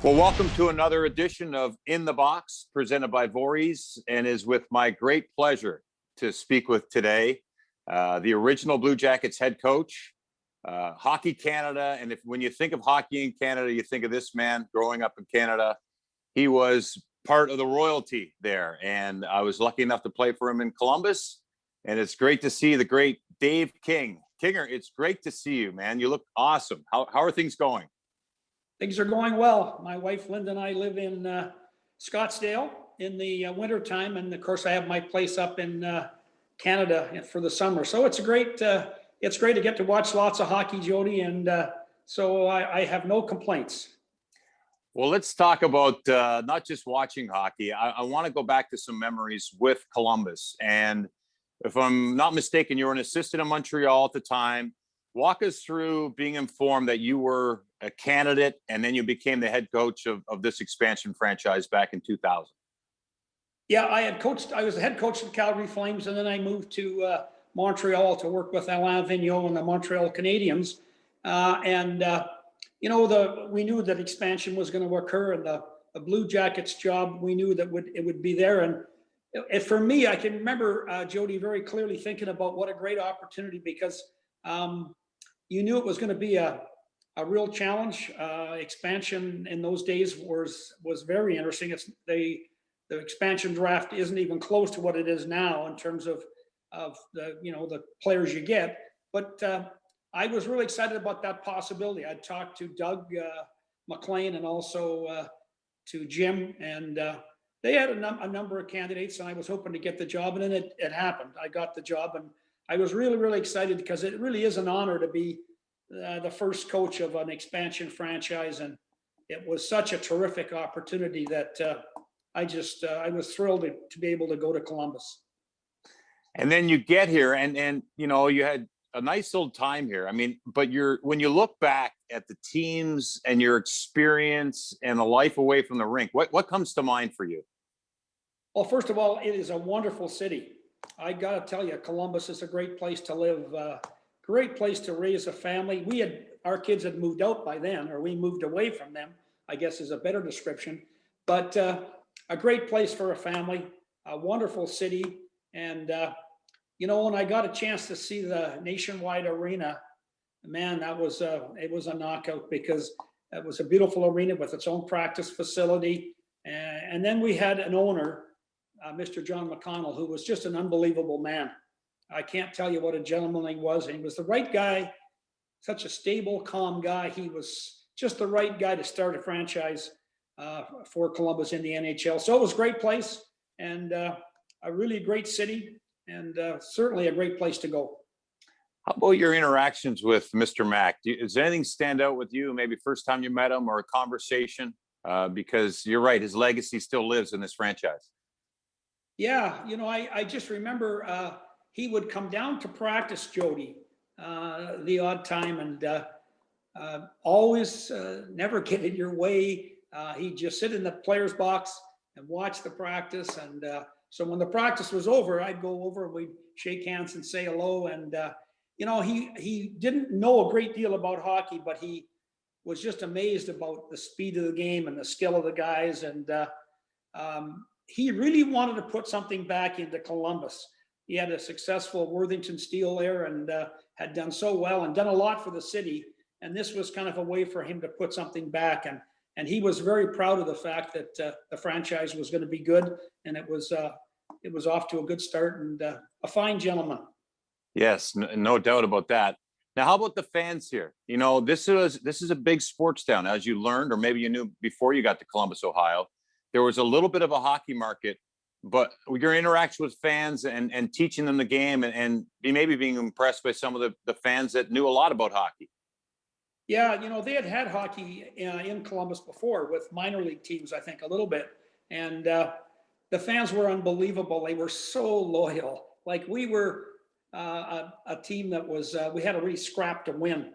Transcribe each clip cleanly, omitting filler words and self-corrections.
Well, welcome to another edition of In the Box, presented by Vorys, and is with my great pleasure to speak with today the original Blue Jackets head coach, Hockey Canada. And when you think of hockey in Canada, you think of this man growing up in Canada. He was part of the royalty there, and I was lucky enough to play for him in Columbus. And it's great to see the great Dave King. Kinger, it's great to see you, man. You look awesome. How are things going? Things are going well. My wife, Linda, and I live in Scottsdale in the wintertime. And of course, I have my place up in Canada for the summer. So it's great to get to watch lots of hockey, Jody. And so I have no complaints. Well, let's talk about not just watching hockey. I want to go back to some memories with Columbus. And if I'm not mistaken, you were an assistant in Montreal at the time. Walk us through being informed that you were a candidate and then you became the head coach of this expansion franchise back in 2000. Yeah, I was the head coach of the Calgary Flames, and then I moved to Montreal to work with Alain Vigneault and the Montreal Canadiens. We knew that expansion was going to occur, and the Blue Jackets job, we knew that it would be there. And for me, I can remember, Jody, very clearly thinking about what a great opportunity, because you knew it was going to be a real challenge. Expansion in those days was very interesting. The expansion draft isn't even close to what it is now in terms of the players you get. But I was really excited about that possibility. I talked to Doug McLean and also to Jim, and they had a number of candidates, and I was hoping to get the job, and then it happened. I got the job, and I was really, really excited, because it really is an honor to be the first coach of an expansion franchise. And it was such a terrific opportunity that I was thrilled to be able to go to Columbus. And then you get here and you had a nice old time here. I mean, but when you look back at the teams and your experience and the life away from the rink, what comes to mind for you? Well, first of all, it is a wonderful city. I got to tell you, Columbus is a great place to live, great place to raise a family. Our kids had moved out by then, or we moved away from them, I guess is a better description. But a great place for a family, a wonderful city. And, when I got a chance to see the Nationwide Arena, man, it was a knockout, because it was a beautiful arena with its own practice facility. And then we had an owner, Mr. John McConnell, who was just an unbelievable man. I can't tell you what a gentleman he was. And he was the right guy, such a stable, calm guy. He was just the right guy to start a franchise for Columbus in the NHL. So it was a great place, and a really great city, and certainly a great place to go. How about your interactions with Mr. Mack? Does anything stand out with you? Maybe first time you met him, or a conversation? Because you're right, his legacy still lives in this franchise. Yeah, I just remember he would come down to practice, Jody, the odd time, and always never get in your way. He'd just sit in the player's box and watch the practice. And so when the practice was over, I'd go over and we'd shake hands and say hello. And, he didn't know a great deal about hockey, but he was just amazed about the speed of the game and the skill of the guys. And he really wanted to put something back into Columbus. He had a successful Worthington Steel there, and had done so well and done a lot for the city. And this was kind of a way for him to put something back. And he was very proud of the fact that the franchise was going to be good, and it was off to a good start, and a fine gentleman. Yes, no doubt about that. Now, how about the fans here? This is a big sports town, as you learned, or maybe you knew before you got to Columbus, Ohio. There was a little bit of a hockey market, but your interaction with fans and teaching them the game, and maybe being impressed by some of the fans that knew a lot about hockey. Yeah, they had hockey in Columbus before with minor league teams, I think, a little bit. And the fans were unbelievable. They were so loyal. Like, we were a team that was, we had to really scrap to win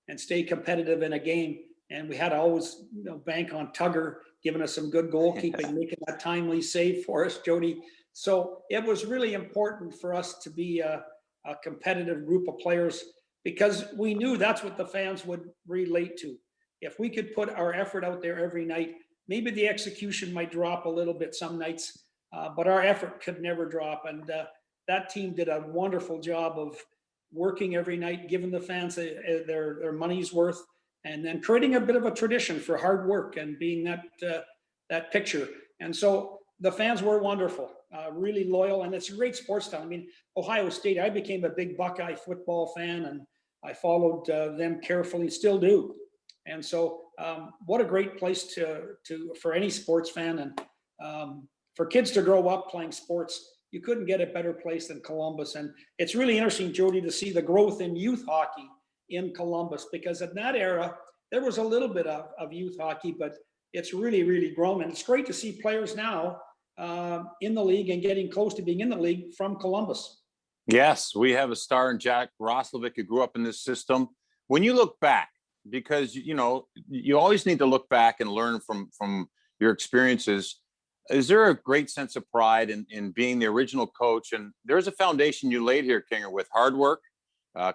and stay competitive in a game. And we had to always bank on Tugger giving us some good goalkeeping, making that timely save for us, Jody. So it was really important for us to be a competitive group of players, because we knew that's what the fans would relate to. if we could put our effort out there every night, maybe the execution might drop a little bit some nights, but our effort could never drop. And that team did a wonderful job of working every night, giving the fans their money's worth, and then creating a bit of a tradition for hard work and being that picture. And so the fans were wonderful, really loyal, and it's a great sports town. I mean, Ohio State, I became a big Buckeye football fan, and I followed them carefully, still do. And so what a great place for any sports fan, and for kids to grow up playing sports. You couldn't get a better place than Columbus. And it's really interesting, Jody, to see the growth in youth hockey in Columbus, because in that era, there was a little bit of youth hockey, but it's really, really grown. And it's great to see players now in the league and getting close to being in the league from Columbus. Yes, we have a star in Jack Roslovic who grew up in this system. When you look back, because, you know, you always need to look back and learn from your experiences. Is there a great sense of pride in being the original coach? And there's a foundation you laid here, Kinger, with hard work,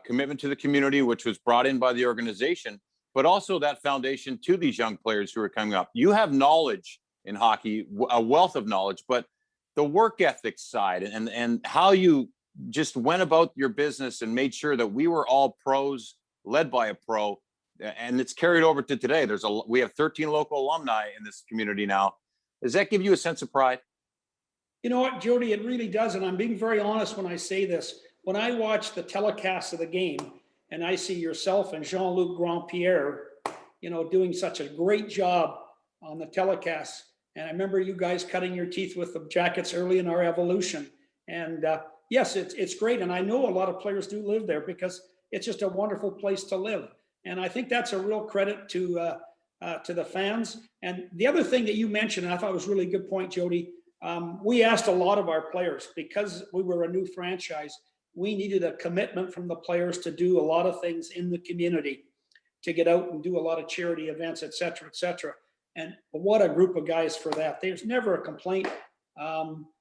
commitment to the community, which was brought in by the organization, but also that foundation to these young players who are coming up. You have knowledge in hockey, a wealth of knowledge, but the work ethic side and how you just went about your business and made sure that we were all pros, led by a pro, and it's carried over to today. We have 13 local alumni in this community now. Does that give you a sense of pride? You know what, Jody, it really does. And I'm being very honest when I say this. When I watch the telecast of the game and I see yourself and Jean-Luc Grandpierre, you know, doing such a great job on the telecast. And I remember you guys cutting your teeth with the Jackets early in our evolution. And yes, it's great. And I know a lot of players do live there because it's just a wonderful place to live. And I think that's a real credit to the fans. And the other thing that you mentioned, and I thought was a really good point, Jody, we asked a lot of our players, because we were a new franchise, we needed a commitment from the players to do a lot of things in the community, to get out and do a lot of charity events, et cetera, et cetera. And what a group of guys for that. There's never a complaint.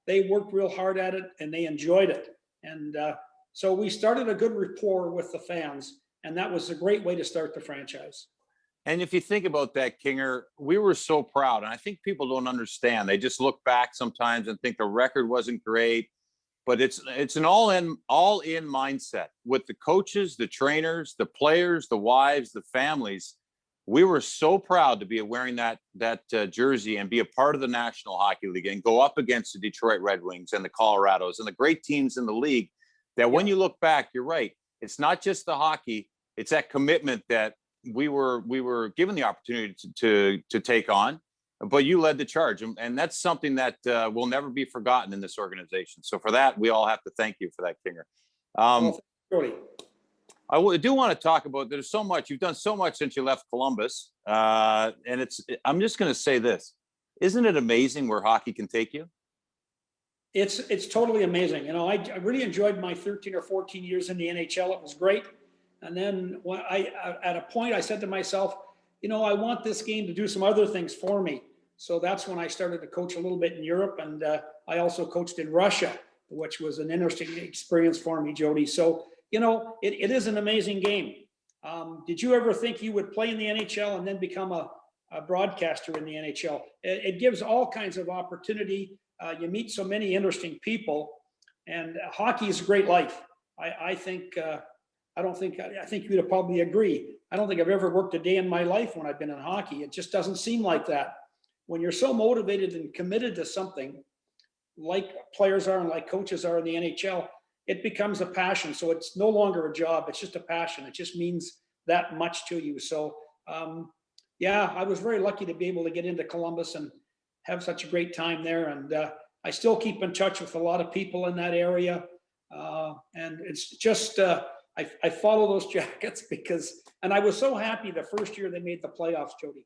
They worked real hard at it and they enjoyed it. And so we started a good rapport with the fans, and that was a great way to start the franchise. And if you think about that, Kinger, we were so proud. And I think people don't understand. They just look back sometimes and think the record wasn't great. But it's an all-in mindset with the coaches, the trainers, the players, the wives, the families. We were so proud to be wearing that jersey and be a part of the National Hockey League and go up against the Detroit Red Wings and the Colorados and the great teams in the league, that when you look back, you're right. It's not just the hockey. It's that commitment that we were given the opportunity to take on, but you led the charge. And that's something that will never be forgotten in this organization. So for that, we all have to thank you for that, Kinger. I do want to talk about, there's so much, you've done so much since you left Columbus. And I'm just going to say this, isn't it amazing where hockey can take you? It's totally amazing. You know, I really enjoyed my 13 or 14 years in the NHL. It was great. And then when at a point I said to myself, you know, I want this game to do some other things for me. So that's when I started to coach a little bit in Europe. And I also coached in Russia, which was an interesting experience for me, Jody. So, you know, it is an amazing game. Did you ever think you would play in the NHL and then become a broadcaster in the NHL? It gives all kinds of opportunity. You meet so many interesting people, and hockey is a great life. I think you'd probably agree. I don't think I've ever worked a day in my life when I've been in hockey. It just doesn't seem like that. When you're so motivated and committed to something, like players are and like coaches are in the NHL, it becomes a passion. So it's no longer a job. It's just a passion. It just means that much to you. So yeah, I was very lucky to be able to get into Columbus and have such a great time there. And I still keep in touch with a lot of people in that area. And it's just, I follow those Jackets and I was so happy the first year they made the playoffs, Jody.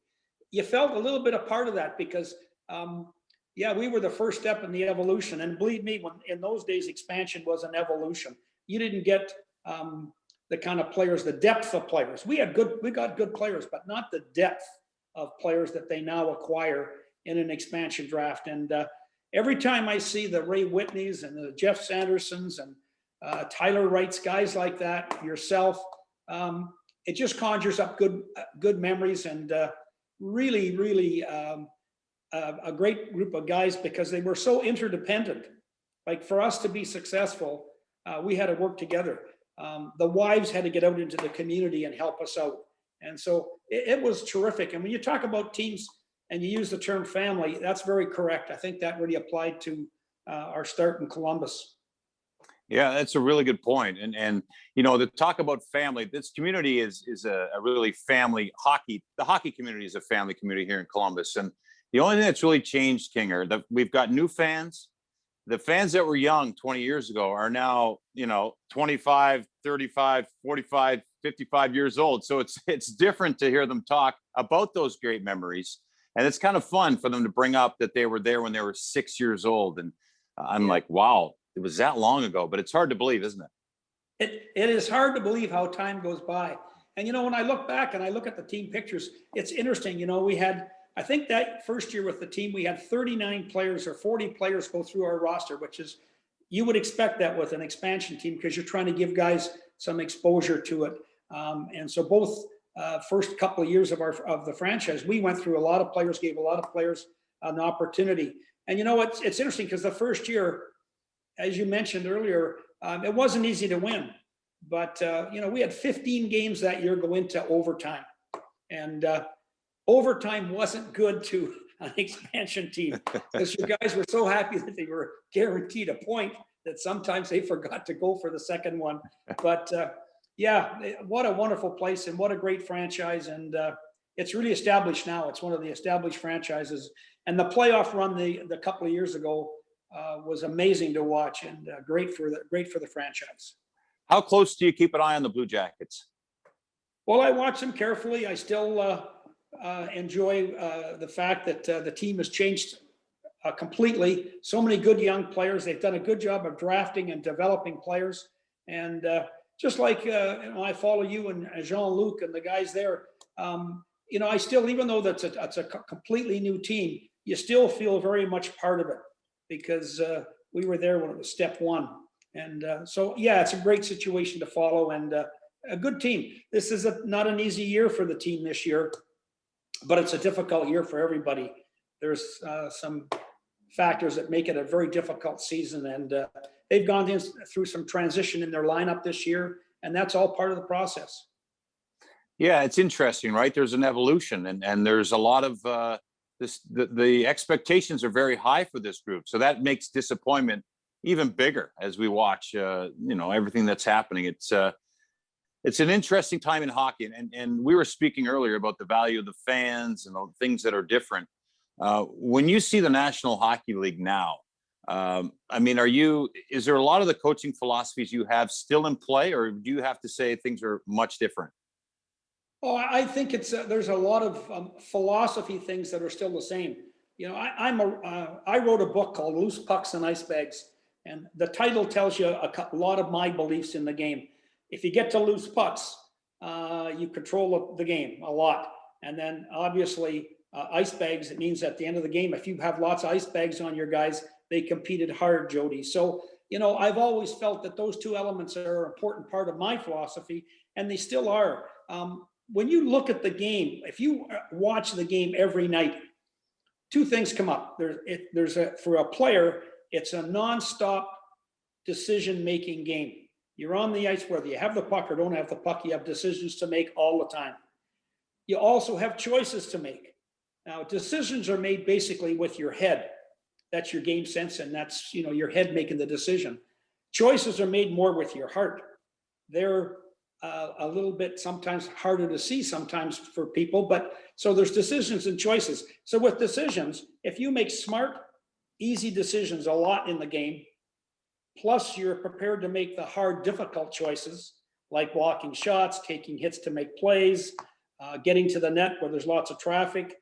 You felt a little bit a part of that because, yeah, we were the first step in the evolution. And believe me, when in those days, expansion was an evolution. You didn't get the kind of players, the depth of players. We got good players, but not the depth of players that they now acquire in an expansion draft. And every time I see the Ray Whitneys and the Jeff Sandersons and Tyler Wrights, guys like that, yourself, it just conjures up good memories, and really a great group of guys, because they were so interdependent. Like, for us to be successful, we had to work together. The wives had to get out into the community and help us out. And so it was terrific. And when you talk about teams and you use the term family, that's very correct. I think that really applied to our start in Columbus. Yeah, that's a really good point. And you know, to talk about family, this community is a really family hockey. The hockey community is a family community here in Columbus. And the only thing that's really changed, Kinger, that we've got new fans. The fans that were young 20 years ago are now, you know, 25, 35, 45, 55 years old. So it's different to hear them talk about those great memories. And it's kind of fun for them to bring up that they were there when they were 6 years old. And I'm like, wow, it was that long ago. But it's hard to believe, isn't it? It is hard to believe how time goes by. And, you know, when I look back and I look at the team pictures, it's interesting. You know, we had, I think that first year with the team, we had 39 players or 40 players go through our roster, which is, you would expect that with an expansion team, because you're trying to give guys some exposure to it. And so both first couple of years of the franchise, we went through a lot of players, gave a lot of players an opportunity. And, you know, it's interesting, because the first year, as you mentioned earlier, it wasn't easy to win. But, you know, we had 15 games that year go into overtime. And overtime wasn't good to an expansion team, because your guys were so happy that they were guaranteed a point that sometimes they forgot to go for the second one. But yeah, what a wonderful place, and what a great franchise. And it's really established now. It's one of the established franchises. And the playoff run the couple of years ago was amazing to watch, and great for the franchise. How close do you keep an eye on the Blue Jackets? Well, I watch them carefully. I still enjoy the fact that the team has changed completely. So many good young players. They've done a good job of drafting and developing players. And just like you know, I follow you and Jean-Luc and the guys there. You know, I still, even though that's a completely new team, you still feel very much part of it, because we were there when it was step one. And so, yeah, it's a great situation to follow, and a good team. This is not an easy year for the team this year, but it's a difficult year for everybody. There's some factors that make it a very difficult season, and they've gone through some transition in their lineup this year, and that's all part of the process. Yeah, it's interesting, right? There's an evolution, and there's a lot of the expectations are very high for this group. So that makes disappointment even bigger as we watch, you know, everything that's happening. It's an interesting time in hockey. And we were speaking earlier about the value of the fans and the things that are different. When you see the National Hockey League now, I mean, is there a lot of the coaching philosophies you have still in play, or do you have to say things are much different? Oh, I think there's a lot of philosophy things that are still the same. You know, I wrote a book called Loose Pucks and Ice Bags, and the title tells you a lot of my beliefs in the game. If you get to loose pucks, you control the game a lot. And then obviously ice bags, it means at the end of the game, if you have lots of ice bags on your guys, they competed hard, Jody. So, you know, I've always felt that those two elements are an important part of my philosophy, and they still are. When you look at the game, if you watch the game every night, two things come up. For a player, it's a nonstop decision-making game. You're on the ice, whether you have the puck or don't have the puck, you have decisions to make all the time. You also have choices to make. Now, decisions are made basically with your head. That's your game sense, and that's, you know, your head making the decision. Choices are made more with your heart. They're a little bit sometimes harder to see sometimes for people, but so there's decisions and choices. So with decisions, if you make smart, easy decisions a lot in the game, plus you're prepared to make the hard, difficult choices, like blocking shots, taking hits to make plays, getting to the net where there's lots of traffic,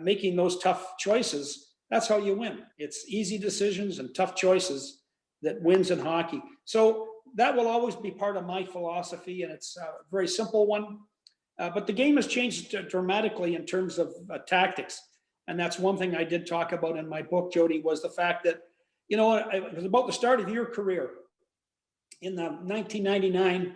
making those tough choices, that's how you win. It's easy decisions and tough choices that wins in hockey. So that will always be part of my philosophy, and it's a very simple one. But the game has changed dramatically in terms of tactics. And that's one thing I did talk about in my book, Jody, was the fact that, you know, it was about the start of your career. In the 1999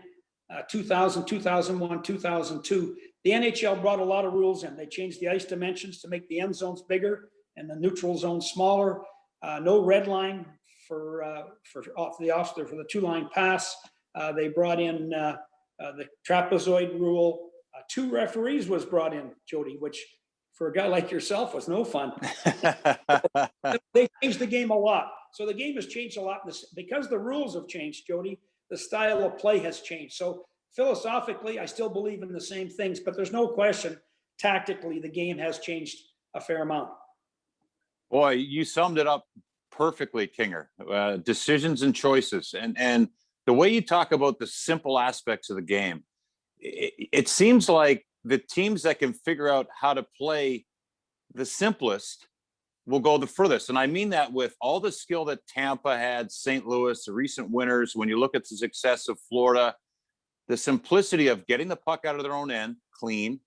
2000, 2001, 2002. The NHL brought a lot of rules in. They changed the ice dimensions to make the end zones bigger and the neutral zone smaller. No red line for the two-line pass. They brought in the trapezoid rule. 2 referees was brought in, Jody, which for a guy like yourself was no fun. They changed the game a lot. So the game has changed a lot because the rules have changed, Jody. The style of play has changed. So philosophically, I still believe in the same things, but there's no question tactically the game has changed a fair amount. Boy, you summed it up perfectly, Kinger. Decisions and choices, and the way you talk about the simple aspects of the game, it seems like the teams that can figure out how to play the simplest will go the furthest. And I mean that with all the skill that Tampa had, St. Louis, the recent winners. When you look at the success of Florida, the simplicity of getting the puck out of their own end clean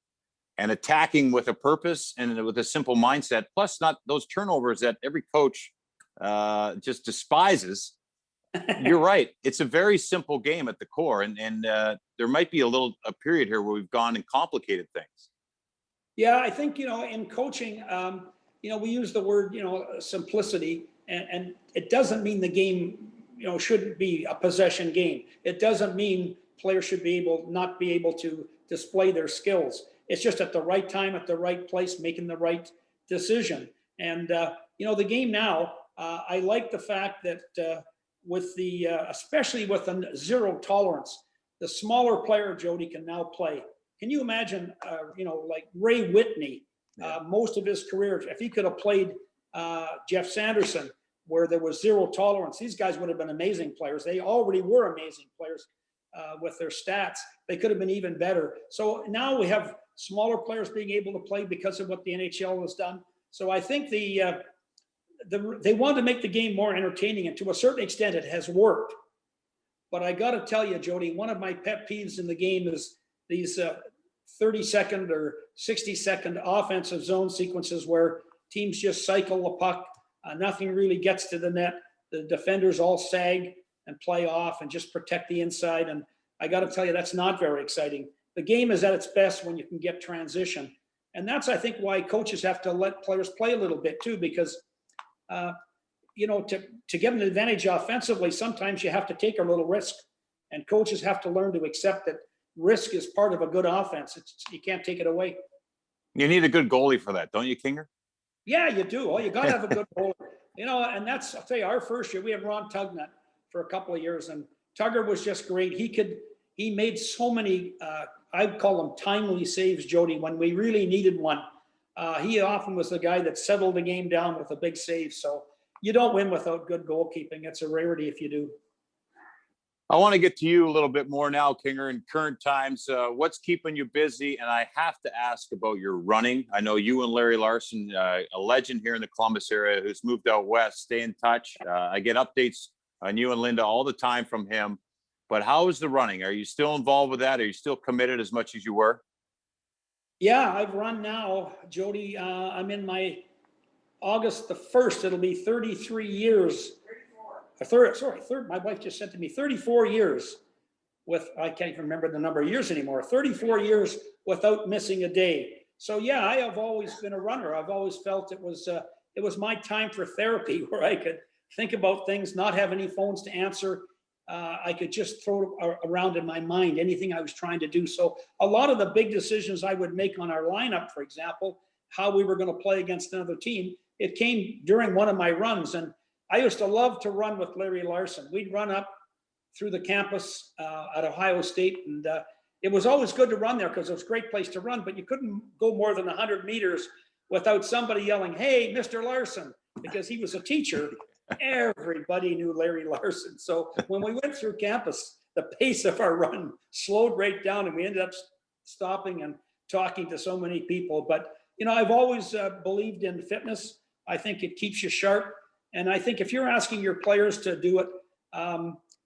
and attacking with a purpose and with a simple mindset, plus not those turnovers that every coach just despises. You're right. It's a very simple game at the core. And there might be a period here where we've gone and complicated things. Yeah, I think, in coaching, we use the word, simplicity, and it doesn't mean the game, shouldn't be a possession game. It doesn't mean players should not be able to display their skills. It's just at the right time, at the right place, making the right decision. And, the game now, I like the fact that with especially with the zero tolerance, the smaller player, Jody, can now play. Can you imagine, like Ray Whitney, most of his career, if he could have played Jeff Sanderson, where there was zero tolerance, these guys would have been amazing players. They already were amazing players with their stats. They could have been even better. So now we have smaller players being able to play because of what the NHL has done. So I think they wanted to make the game more entertaining, and to a certain extent it has worked. But I got to tell you, Jody, one of my pet peeves in the game is these 30-second or 60-second offensive zone sequences where teams just cycle the puck. Nothing really gets to the net. The defenders all sag and play off and just protect the inside. And I got to tell you, that's not very exciting. The game is at its best when you can get transition. And that's, I think, why coaches have to let players play a little bit too, because, to get an advantage offensively, sometimes you have to take a little risk. And coaches have to learn to accept that risk is part of a good offense. You can't take it away. You need a good goalie for that, don't you, Kinger? Yeah, you do. Oh, you got to have a good goalie. And that's, I'll tell you, our first year, we had Ron Tugnut for a couple of years, and Tugger was just great. He made so many, I'd call them timely saves, Jody, when we really needed one. He often was the guy that settled the game down with a big save. So you don't win without good goalkeeping. It's a rarity if you do. I want to get to you a little bit more now, Kinger, in current times. What's keeping you busy? And I have to ask about your running. I know you and Larry Larson, a legend here in the Columbus area who's moved out west, stay in touch. I get updates on you and Linda all the time from him. But how is the running? Are you still involved with that? Are you still committed as much as you were? Yeah, I've run now, Jody. I'm in my August the 1st. It'll be 33 years. Third. My wife just said to me, 34 years with, I can't even remember the number of years anymore, 34 years without missing a day. So yeah, I have always been a runner. I've always felt it was my time for therapy, where I could think about things, not have any phones to answer. I could just throw around in my mind anything I was trying to do. So a lot of the big decisions I would make on our lineup, for example, how we were going to play against another team, it came during one of my runs. And I used to love to run with Larry Larson. We'd run up through the campus at Ohio State, and it was always good to run there because it was a great place to run, but you couldn't go more than 100 meters without somebody yelling, "Hey, Mr. Larson," because he was a teacher. Everybody knew Larry Larson. So when we went through campus, the pace of our run slowed right down, and we ended up stopping and talking to so many people. But, I've always believed in fitness. I think it keeps you sharp. And I think if you're asking your players to do it,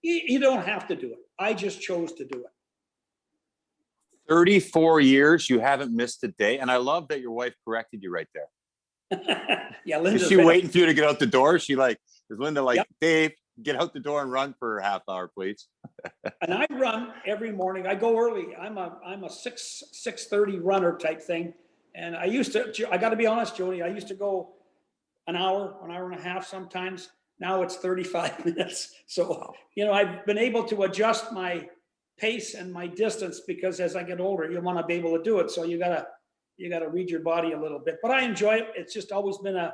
you don't have to do it. I just chose to do it. 34 years, you haven't missed a day. And I love that your wife corrected you right there. Yeah, Linda's Is she waiting for you to get out the door? Is Linda like, yep. Dave, get out the door and run for a half hour, please. And I run every morning. I go early. I'm a 6:30 runner type thing. And I got to be honest, Jody, I used to go an hour and a half sometimes. Now it's 35 minutes. So, I've been able to adjust my pace and my distance, because as I get older, you want to be able to do it. So you gotta read your body a little bit. But I enjoy it. It's just always been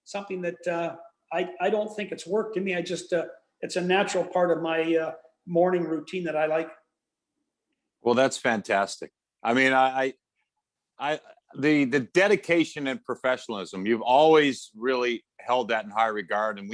something that I don't think it's work to me. It's a natural part of my morning routine that I like. Well, that's fantastic. I mean, the dedication and professionalism, you've always really held that in high regard, and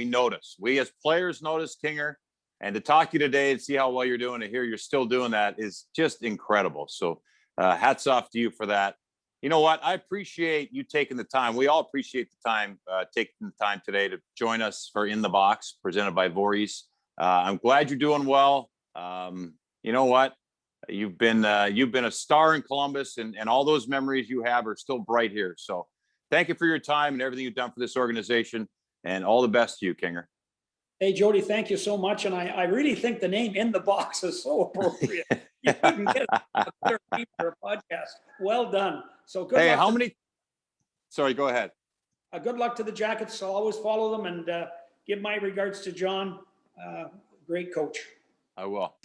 we as players notice, Kinger, and to talk to you today and see how well you're doing, to hear you're still doing that is just incredible. So hats off to you for that. You know what? I appreciate you taking the time. We all appreciate the time, taking the time today to join us for In the Box, presented by Vorys. I'm glad you're doing well. You know what? You've been a star in Columbus, and all those memories you have are still bright here. So thank you for your time and everything you've done for this organization, and all the best to you, Kinger. Hey, Jody, thank you so much. And I really think the name In the Box is so appropriate. You couldn't get a better name for a podcast. Well done. So good luck. Sorry, go ahead. Good luck to the Jackets. I'll always follow them, and give my regards to John. Great coach. I will.